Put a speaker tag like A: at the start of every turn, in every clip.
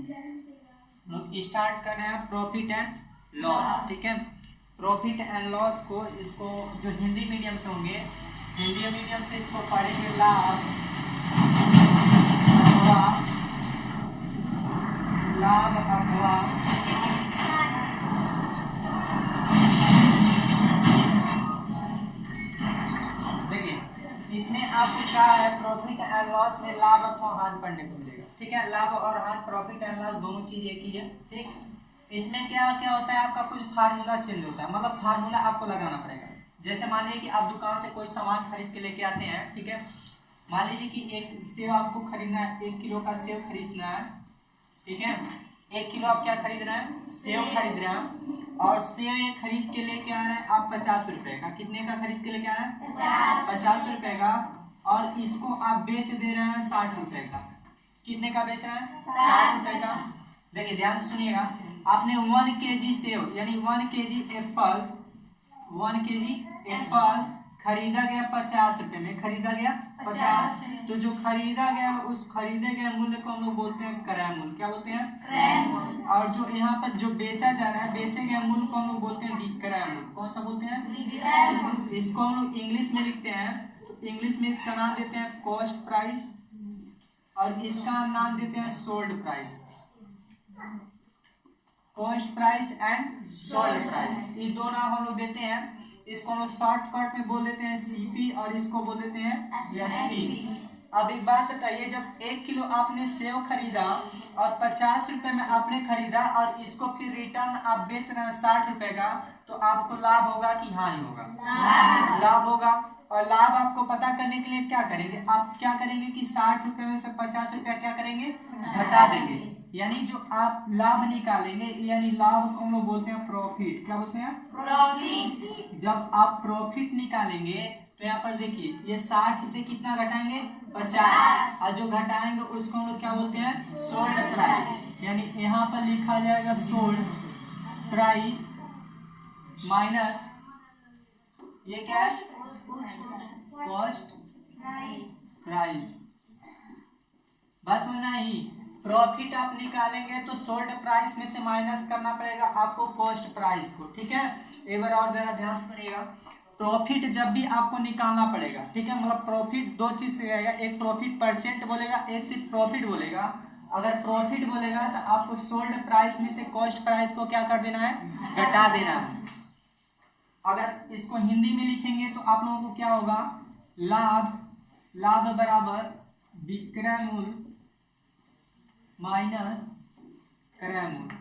A: लोग स्टार्ट कर रहे हैं प्रॉफिट एंड लॉस। ठीक है, प्रॉफिट एंड लॉस को इसको जो हिंदी मीडियम से होंगे, हिंदी मीडियम से इसको पढ़ेंगे लाभ अथवा देखिए इसमें आपको क्या है, प्रॉफिट एंड लॉस में लाभ अथवा हानि पढ़ने को मिलेगा। ठीक है, लाभ और हानि, प्रॉफिट एंड लॉस दोनों चीज एक ही है। ठीक, इसमें क्या क्या होता है, आपका कुछ फार्मूला चेंज होता है, मतलब फार्मूला आपको लगाना पड़ेगा। जैसे मान लीजिए कि आप दुकान से कोई सामान खरीद के लेके आते हैं। ठीक है, मान लीजिए कि एक सेव आपको खरीदना है, 1 किलो का सेव खरीदना है। ठीक है, 1 किलो आप क्या खरीद रहे हैं, सेव खरीद रहे हैं, और सेव ये खरीद के लेके आ रहे हैं आप 50 रुपए का। कितने का खरीद के लेके आ रहे हैं, 50 रुपए का, और इसको आप बेच दे रहे हैं 60 रुपए का। कितने का बेच रहे हैं, 60 रुपए का। देखिए ध्यान से सुनिएगा, आपने 1 kg सेव यानी 1 kg एप्पल, 1 kg एप्पल खरीदा गया 50 रुपए में, खरीदा गया 50। तो जो खरीदा गया उस खरीदे गए मूल्य को हम लोग बोलते हैं क्रय मूल्य। क्या बोलते हैं, क्रय मूल्य। और जो यहाँ पर जो बेचा जा रहा है, बेचे गए मूल्य को हम लोग बोलते हैं विक्रय मूल्य। कौन सा बोलते हैं, विक्रय मूल्य। इसको हम लोग इंग्लिश में लिखते हैं, इंग्लिश में इसका नाम देते हैं कॉस्ट प्राइस, और इसका नाम देते हैं sold price. Cost price and sold price, ये दोनों हम लोग देते हैं। इसको हम लोग शॉर्टकट में बोल देते हैं सीपी, और इसको बोल देते हैं एसपी। अब एक बात बताइए, जब 1 किलो आपने सेव खरीदा और 50 रुपए में आपने खरीदा, और इसको फिर रिटर्न आप बेच रहे हैं 60 रुपए का, तो आपको लाभ होगा कि हानि होगा, लाभ होगा। और लाभ आपको पता करने के लिए क्या करेंगे, आप क्या करेंगे कि 60 रुपए में से 50 रुपया क्या करेंगे, घटा देंगे। यानी जो आप लाभ निकालेंगे, यानी लाभ को हम लोग बोलते हैं प्रॉफिट। क्या बोलते हैं, प्रॉफिट। जब आप प्रॉफिट निकालेंगे तो यहाँ पर देखिए, ये 60 से कितना घटाएंगे, 50, और जो घटाएंगे उसको हम लोग क्या बोलते हैं, सोल्ड प्राइस। यानी यहाँ पर लिखा जाएगा सोल्ड प्राइस माइनस ये क्या है, कॉस्ट प्राइस। बस में नहीं, प्रॉफिट आप निकालेंगे तो सोल्ड प्राइस में से माइनस करना पड़ेगा आपको कॉस्ट प्राइस को। ठीक है, एक बार और जरा ध्यान से सुनिएगा, प्रॉफिट जब भी आपको निकालना पड़ेगा। ठीक है, मतलब प्रॉफिट दो चीज से आएगा, एक प्रॉफिट परसेंट बोलेगा, एक सिर्फ प्रॉफिट बोलेगा। अगर प्रॉफिट बोलेगा तो आपको सोल्ड प्राइस में से कॉस्ट प्राइस को क्या कर देना है, घटा देना है। अगर इसको हिंदी में लिखेंगे तो आप लोगों को क्या होगा, लाभ बराबर विक्रय मूल्य माइनस क्रय मूल्य,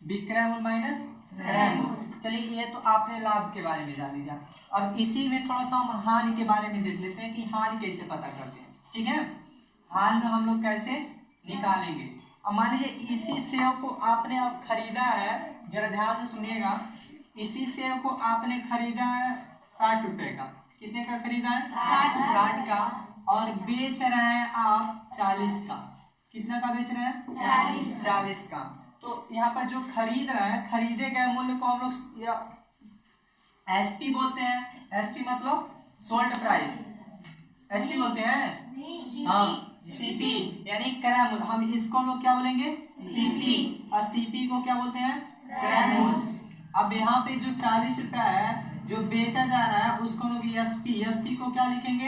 A: विक्रय मूल्य माइनस क्रय मूल्य। चलिए ये तो आपने लाभ के बारे में जान लिया। अब इसी में थोड़ा सा हम हानि के बारे में देख लेते हैं कि हानि कैसे पता करते हैं। ठीक है, हानि हम लोग कैसे निकालेंगे। अब मान लीजिए इसी सेव को आपने अब खरीदा है, जरा ध्यान से सुनिएगा, इसी सेव को आपने खरीदा है 60 रुपए का। कितने का खरीदा है, 60 का, और बेच रहे हैं आप 40 का। कितना का बेच रहे हैं, 40 का। तो यहाँ पर जो खरीद रहे हैं, खरीदे गए मूल्य को हम लोग एसपी बोलते हैं। एसपी मतलब सोल्ड प्राइस, एसपी बोलते हैं। हाँ, सीपी यानी क्रय मूल्य, हम इसको हम लोग क्या बोलेंगे, सीपी, और सीपी को क्या बोलते हैं, क्रय मूल्य। अब यहाँ पे जो 40 रुपया है जो बेचा जा रहा है उसको हम लोग एसपी, एसपी को क्या लिखेंगे,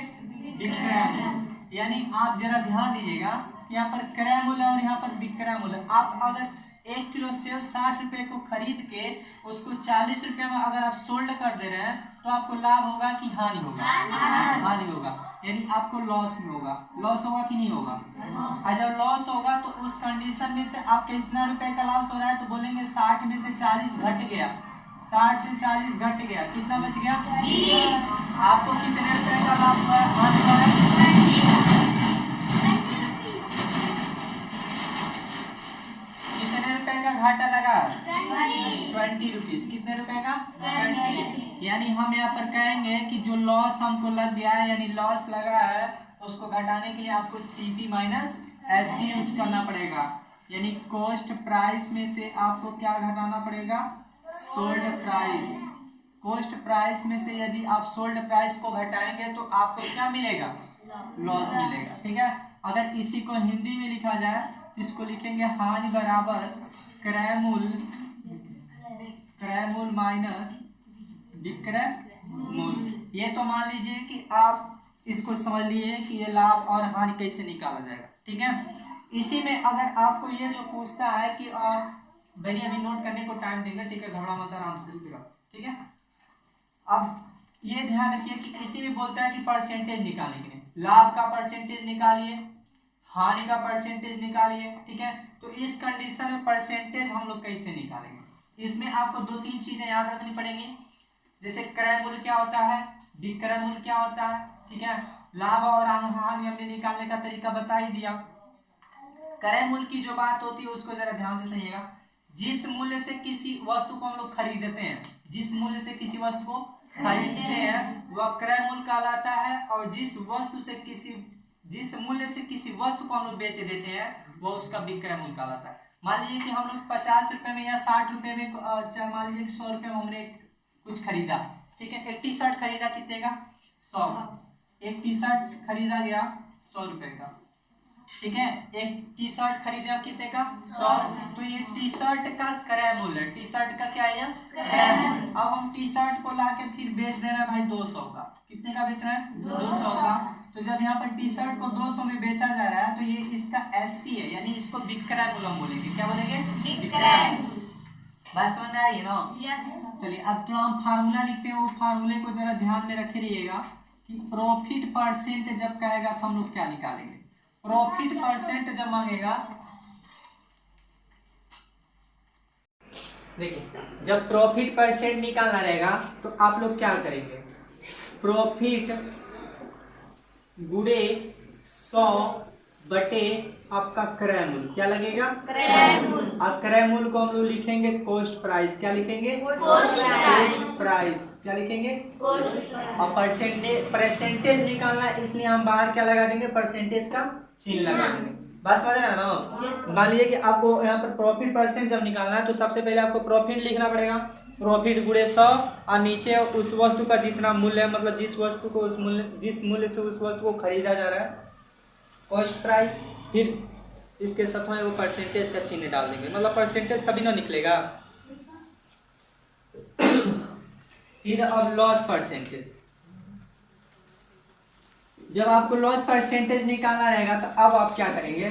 A: विक्रय मूल्य। यानी आप जरा ध्यान दीजिएगा, यहाँ पर क्रय मूल्य और यहाँ पर विक्रय मूल्य। आप अगर 1 किलो सेव 60 रुपए को खरीद के उसको 40 रुपए में अगर आप सोल्ड कर दे रहे हैं तो आपको लाभ होगा कि हानि होगा, हानि होगा। यानी आपको लॉस में होगा, लॉस होगा कि नहीं होगा। और जब लॉस होगा तो उस कंडीशन में से आप कितना रुपए का लॉस हो रहा है, तो बोलेंगे 60 में से 40 घट गया, 60 से 40 घट गया, कितना बच गया, आपको कितने रुपए का लाभ हुआ है, घाटा लगा 20 रुपीज। कितने रुपए का, 20। यानी हम यहाँ पर कहेंगे कि जो लॉस हमको लग गया है, यानी लॉस लगा है, उसको घटाने के लिए आपको सीपी माइनस एसपी यूज करना पड़ेगा। यानी कॉस्ट प्राइस में से आपको क्या घटाना पड़ेगा, सोल्ड प्राइस। कॉस्ट प्राइस में से यदि आप सोल्ड प्राइस को घटाएंगे तो आपको क्या मिलेगा, लॉस मिलेगा। ठीक है, अगर इसी को हिंदी में लिखा जाए तो इसको लिखेंगे हानि बराबर क्रय मूल माइनस विक्रय मूल्य। ये तो मान लीजिए कि आप इसको समझ लिए कि ये लाभ और हानि कैसे निकाला जाएगा, ठीक है। इसी में अगर आपको ये जो पूछता है कि भैया अभी नोट करने को टाइम देंगे, ठीक है, घबरा मत, आराम से, ठीक है। अब ये ध्यान रखिए कि इसी में बोलता है कि परसेंटेज निकालने के लिए, लाभ का परसेंटेज निकालिए, हानि का परसेंटेज निकालिए, ठीक है। तो इस कंडीशन में परसेंटेज हम लोग कैसे निकालेंगे, इसमें आपको 2-3 चीजें याद रखनी पड़ेंगी। जैसे क्रय मूल्य क्या होता है, विक्रय मूल्य क्या होता है, ठीक है। लाभ और हानि हमने निकालने का तरीका बता ही दिया। क्रय मूल्य की जो बात होती है उसको जरा ध्यान से सुनिएगा। जिस मूल्य से किसी वस्तु को हम लोग खरीदते हैं, जिस मूल्य से किसी वस्तु को खरीदते हैं वह क्रय मूल्य कहलाता है, और जिस मूल्य से किसी वस्तु को हम लोग बेच देते हैं वो उसका विक्रय मूल्य कहलाता है। मान लीजिए कि हम लोग 50 रुपए में या 60 रुपए में, मान लीजिए 100 रुपए में हमने कुछ खरीदा, ठीक है। एक टी शर्ट खरीदा कितने का, 100। एक टी शर्ट खरीदा गया 100 रुपए का, ठीक है। एक टी शर्ट खरीदे हम कितने का, 100। तो ये टी शर्ट का क्रय मूल्य, टी शर्ट का क्या है, क्रय मूल्य। अब हम टी शर्ट को लाके फिर बेच दे रहे हैं भाई 200 का, कितने का बेच रहे हैं, 200 का। तो जब यहाँ पर टी शर्ट को 200 में बेचा जा रहा है तो ये इसका एसपी है, यानी इसको विक्रय मूल्य हम बोलेंगे। क्या बोलेंगे, विक्रय मूल्य। बात समझ में आ रही है ना? यस। चलिए अब थोड़ा हम फार्मूला लिखते हैं, वो फार्मूले को जरा ध्यान में रखे रहिएगा कि प्रॉफिट परसेंट जब कहेगा तो हम लोग क्या निकालेंगे। प्रॉफिट परसेंट जब मांगेगा, देखिए जब प्रॉफिट परसेंट निकालना रहेगा तो आप लोग क्या करेंगे, प्रॉफिट गुणे 100 बटे आपका क्रय मूल्य, क्या लगेगा, क्रय मूल्य। और क्रय मूल्य को हम लोग लिखेंगे कॉस्ट प्राइस, क्या लिखेंगे, कॉस्ट प्राइस, क्या लिखेंगे, कॉस्ट। और परसेंटेज निकालना, इसलिए हम बाहर क्या लगा देंगे, परसेंटेज का चिन्ह लगा देंगे। बात समझ रहे हैं ना? मान लीजिए कि आपको यहाँ पर प्रॉफिट परसेंट जब निकालना है तो सबसे पहले आपको प्रॉफिट लिखना पड़ेगा, प्रॉफिट गुणे 100, और नीचे उस वस्तु का जितना मूल्य है, मतलब जिस मूल्य से उस वस्तु को खरीदा जा रहा है, कॉस्ट प्राइस, फिर इसके साथ में वो परसेंटेज का चिन्ह डाल देंगे, मतलब परसेंटेज तभी ना निकलेगा। फिर अब लॉस परसेंटेज, जब आपको लॉस परसेंटेज निकालना रहेगा तो अब आप क्या करेंगे,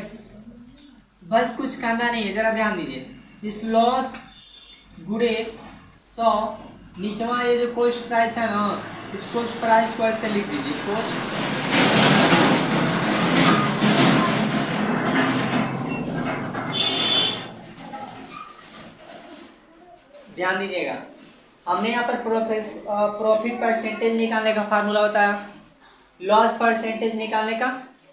A: बस कुछ करना नहीं है, जरा ध्यान दीजिए। इस लॉस गुणे 100, नीचवा ये जो कॉस्ट प्राइस है ना, इस कॉस्ट प्राइस को ऐसे लिख दीजिए, कॉस्ट। ध्यान दीजिएगा, हमने यहाँ पर प्रॉफिट परसेंटेज निकालने का फार्मूला बताया, लॉस परसेंटेज निकालने का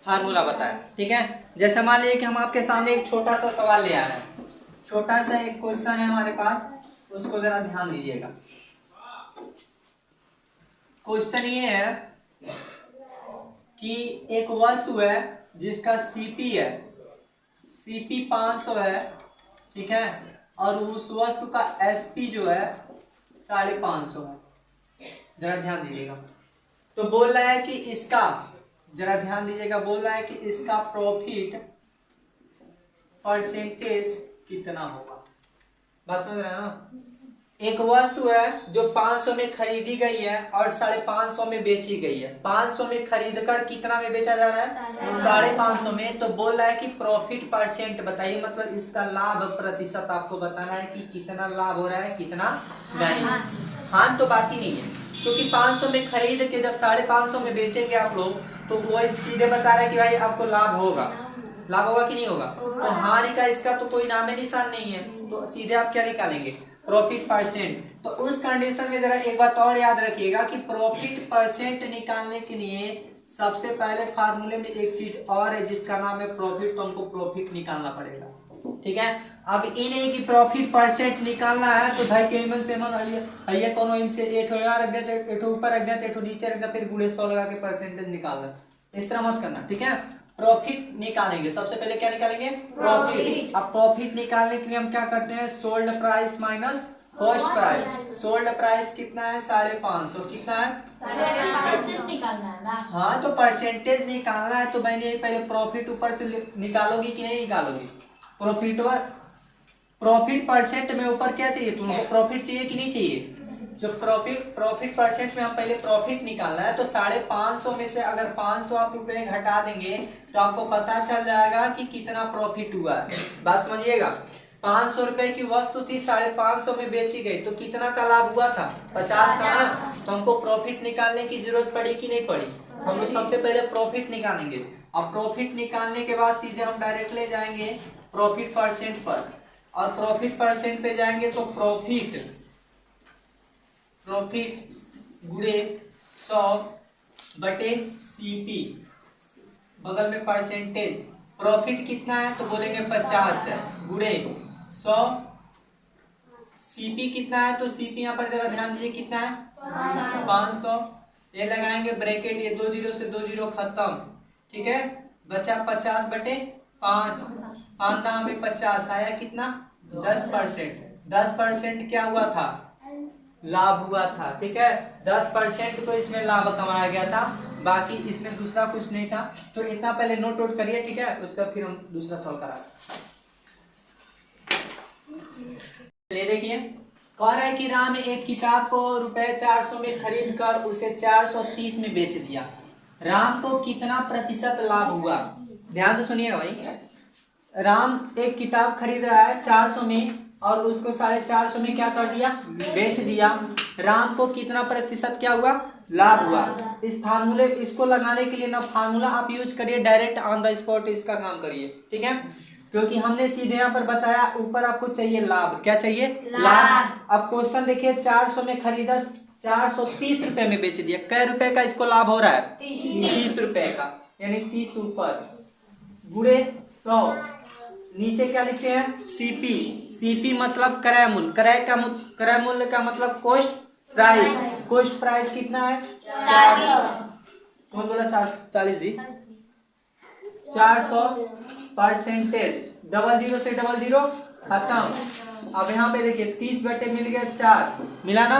A: फार्मूला बताया, ठीक है। जैसे मान लीजिए कि हम आपके सामने एक छोटा सा सवाल ले आ रहे हैं, छोटा सा एक क्वेश्चन है हमारे पास, उसको जरा ध्यान दीजिएगा। क्वेश्चन ये है कि एक वस्तु है जिसका सीपी है, सीपी 500 है, ठीक है, और उस वस्तु का एसपी जो है 550 है। जरा ध्यान दीजिएगा, तो बोल रहा है कि इसका, जरा ध्यान दीजिएगा, बोल रहा है कि इसका प्रॉफिट परसेंटेज कितना होगा। बस समझ रहे हैं ना? एक वस्तु है जो 500 में खरीदी गई है और 550 में बेची गई है। 500 में खरीदकर कितना में बेचा जा रहा है, 550 में। तो बोल रहा है कि प्रॉफिट परसेंट बताइए, मतलब इसका लाभ प्रतिशत आपको बताना है कि कितना लाभ हो रहा है, कितना नहीं। हाँ तो बात ही नहीं है, क्योंकि 500 में खरीद के जब 550 में बेचेंगे आप लोग, तो वो सीधे बता रहे हैं कि भाई आपको लाभ होगा, लाभ होगा कि नहीं होगा। तो हानि का इसका तो कोई नाम निशान नहीं है, तो सीधे आप क्या निकालेंगे, प्रॉफिट परसेंट। तो उस कंडीशन में जरा एक बात और याद रखिएगा कि प्रॉफिट परसेंट निकालने के लिए सबसे पहले फार्मूले में एक चीज और है जिसका नाम है प्रॉफिट, तो हमको प्रॉफिट निकालना पड़ेगा, ठीक है। अब ये नहीं कि प्रॉफिट परसेंट निकालना है तो भाई के मन से मन आइए कोनो इम से एठो यार रख दिया, एठो ऊपर रख दिया, एठो नीचे रख दिया, फिर गुणे 100 लगा के परसेंटेज निकालना, इस तरह मत करना, ठीक है। प्रॉफिट निकालेंगे, सबसे पहले क्या निकालेंगे, प्रॉफिट। अब प्रॉफिट निकालने के लिए हम क्या करते हैं, sold price minus cost price. Sold price कितना है 550, कितना है
B: निकालना है ना।
A: हाँ, तो परसेंटेज निकालना है तो मैंने पहले प्रॉफिट ऊपर से निकालोगी कि नहीं निकालोगी? प्रॉफिट परसेंट में ऊपर क्या चाहिए तुमको? प्रॉफिट चाहिए कि नहीं चाहिए? जो प्रॉफिट परसेंट में हम पहले प्रॉफिट निकालना है तो 550 में से अगर 500 आप रुपए घटा देंगे तो आपको पता चल जाएगा कि कितना प्रॉफिट हुआ है। बात समझिएगा। 500 रुपए की वस्तु थी, 550 में बेची गई तो कितना का लाभ हुआ था? 50 का ना। तो हमको प्रॉफिट निकालने की जरूरत पड़ी कि नहीं पड़ी? हम लोग सबसे पहले प्रॉफिट निकालेंगे। अब प्रॉफिट निकालने के बाद सीधे हम डायरेक्टली जाएंगे प्रॉफिट परसेंट पर, और प्रॉफिट परसेंट पे जाएंगे तो प्रॉफिट गुणे 100 बटे सीपी, बगल में परसेंटेज। प्रॉफिट कितना है तो बोलेंगे 50 है, गुणे 100। सीपी कितना है तो सीपी यहाँ पर जरा ध्यान दीजिए कितना है 500। ये लगाएंगे ब्रैकेट, ये 2 जीरो से 2 जीरो खत्म, ठीक है। बचा 50 बटे 5, 5 दाम में 50 आया कितना 10%। 10% क्या हुआ था? लाभ हुआ था, ठीक है। 10% को इसमें लाभ कमाया गया था, बाकी इसमें दूसरा कुछ नहीं था। तो इतना पहले नोट आउट करिए, ठीक है, उसका फिर हम दूसरा सॉल्व करा। ले देखिए, कह रहा है कि राम एक किताब को ₹400 में खरीद कर उसे 430 में बेच दिया। राम को कितना प्रतिशत लाभ हुआ? ध्यान से सुनिएगा भाई। राम एक किताब खरीद रहा है 400 में और उसको 450 में क्या कर दिया? बेच दिया। राम को कितना प्रतिशत क्या हुआ? लाभ हुआ। इस फार्मूले इसको लगाने के लिए ना फार्मूला आप यूज करिए, डायरेक्ट ऑन द स्पॉट इसका काम करिए, ठीक है। क्योंकि हमने सीधे यहाँ पर बताया ऊपर आपको चाहिए लाभ। क्या चाहिए? लाभ। अब क्वेश्चन देखिए, 400 में खरीदा, 430 रुपए में बेच दिया। कै रुपए का इसको लाभ हो रहा है? 30 रुपए का, यानी 30 ऊपर गुणे 100। नीचे क्या लिखे हैं? सीपी। सीपी मतलब क्रय मूल्य। क्रय मूल्य का मतलब कॉस्ट प्राइस। कॉस्ट प्राइस कितना है? 40। कौन बोला 40 जी? 400 परसेंटेज, डबल जीरो से डबल जीरो खत्म। अब यहाँ पे देखिए 30 बटे मिल गया 4, मिला ना।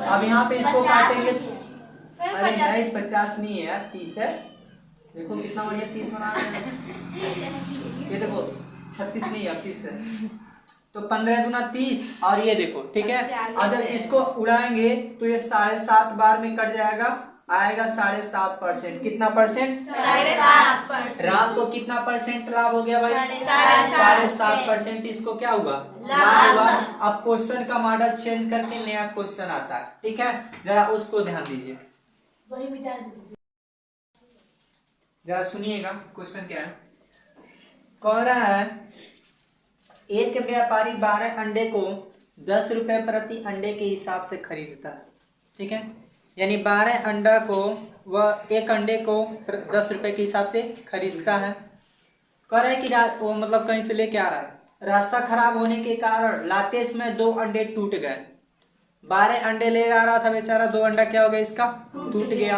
A: अब यहाँ पे इसको काटेंगे, अरे नहीं 50 नहीं है यार, 30 है। देखो कितना बढ़िया 30 बना रहे हैं। ये देखो 36 नहीं है, 30 है। तो 15 दूना 30 और ये देखो, ठीक है। और जब इसको उड़ाएंगे तो ये 7.5 बार में कट जाएगा, आएगा 7.5%। कितना परसेंट? 7.5%। राम को कितना परसेंट लाभ हो गया भाई? 7.5%। इसको क्या हुआ? लाभ हुआ। अब क्वेश्चन का मॉडल चेंज करके नया क्वेश्चन आता है, ठीक है, जरा उसको ध्यान दीजिए, जरा सुनिएगा। क्वेश्चन क्या है? कह रहा है एक व्यापारी 12 अंडे को 10 रुपए प्रति अंडे के हिसाब से खरीदता है, ठीक है। यानी 12 अंडा को वह एक अंडे को 10 रुपए के हिसाब से खरीदता है। कह रहा है कि वो मतलब कहीं से लेके आ रहा है, रास्ता खराब होने के कारण लाते समय 2 अंडे टूट गए। 12 अंडे ले आ रहा था बेचारा, 2 अंडा क्या हो गया इसका? टूट गया।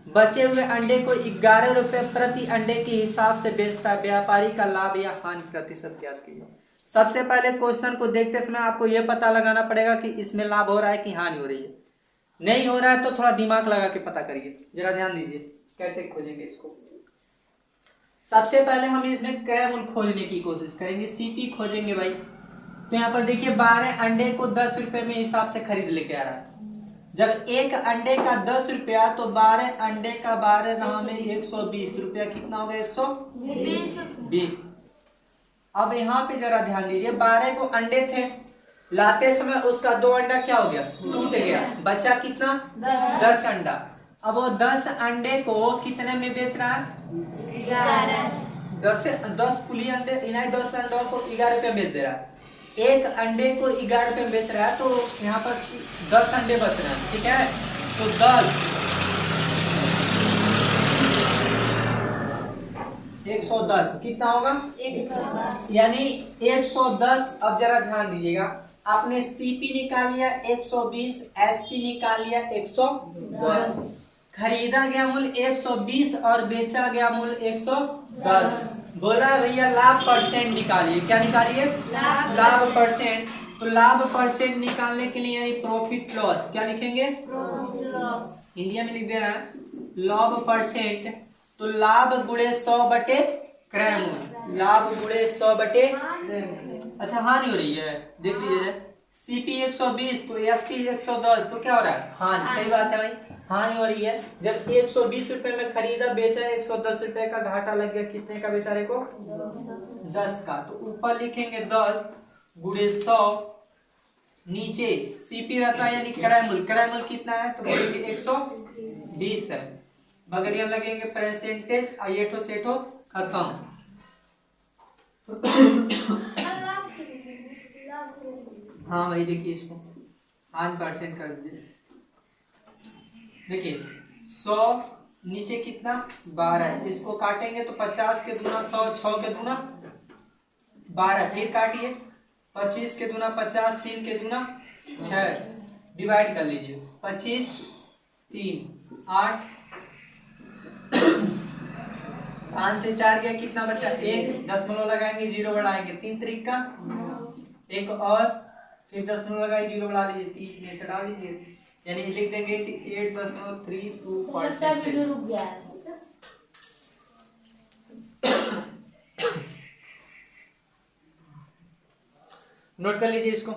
A: बचे हुए अंडे को 11 रुपए प्रति अंडे के हिसाब से बेचता है। व्यापारी का लाभ या हानि प्रतिशत ज्ञात कीजिए। सबसे पहले क्वेश्चन को देखते समय आपको यह पता लगाना पड़ेगा कि इसमें लाभ हो रहा है कि हानि हो रही है। नहीं हो रहा है तो थोड़ा दिमाग लगा के पता करिए, जरा ध्यान दीजिए कैसे खोजेंगे इसको। सबसे पहले हम इसमें क्रय मूल्य खोजने की कोशिश करेंगे, सीपी खोजेंगे भाई। तो यहाँ पर देखिए 12 अंडे को 10 रुपए में हिसाब से खरीद लेके आ रहा है। जब एक अंडे का 10 रुपया तो 12 अंडे का 12 दाम में 120 रुपया, कितना हो गया? 120। अब यहाँ पे जरा ध्यान दीजिए, 12 को अंडे थे, लाते समय उसका 2 अंडा क्या हो गया? टूट गया। बचा कितना? 10 अंडा। अब वो 10 अंडे को कितने में बेच रहा है? 10 फुली अंडे, 10 अंडों को 11 रुपये बेच दे रहा है। एक अंडे को 11 रुपये बेच रहा है, तो यहाँ पर 10 अंडे बच रहे हैं, ठीक है। तो 110 कितना होगा? 110, यानी 110। अब जरा ध्यान दीजिएगा, आपने सीपी निकाल लिया 120, एसपी निकाल लिया 110। खरीदा गया मूल्य 120 और बेचा गया मूल्य 110। बोला भैया लाभ परसेंट निकालिए। क्या निकालिए? लाभ परसेंट। तो लाभ परसेंट निकालने के लिए यही प्रॉफिट लॉस क्या लिखेंगे, इंडिया में लिख देना है लाभ परसेंट। तो लाभ गुणे 100 बटे क्रय मूल्य, लाभ गुणे 100 बटे, अच्छा हानि हो रही है, देख लीजिए सीपी 120 तो एफपी 110 तो क्या हो रहा है हानि, सही बात है भाई, हानि हो रही है। जब 120 रुपए में खरीदा बेचा 110 रुपए का घाटा लग गया, कितने का बेचारे को 10 का, तो ऊपर लिखेंगे 10 गुणे 100, नीचे सीपी रहता है यानी क्रय मूल्य, क्रय मूल्य कितना है तो बोलेंगे 120 है, बगलिया लगेंगे परसेंटेज, आइएठो सेठो खत्म। हाँ भाई देखिए इसको 1% कर दीजिए, देखिए 100 नीचे कितना 12, इसको काटेंगे तो 50 के दूना 100, 6 के दूना 12, फिर काटिए 25 के दूना 50, 3 के दूना 6, डिवाइड कर लीजिए 25 3 8, 5 से 4 गया कितना बचा 1, दशमलव लगाएंगे 0 बढ़ाएंगे 3 त्रिक का 1 और फिर दशमलव लगाए 0 बढ़ा लीजिए 30 में से डाल दीजिए, यानी लिख देंगे कि 8.32%।
B: रुक गया है।
A: नोट कर लीजिए इसको।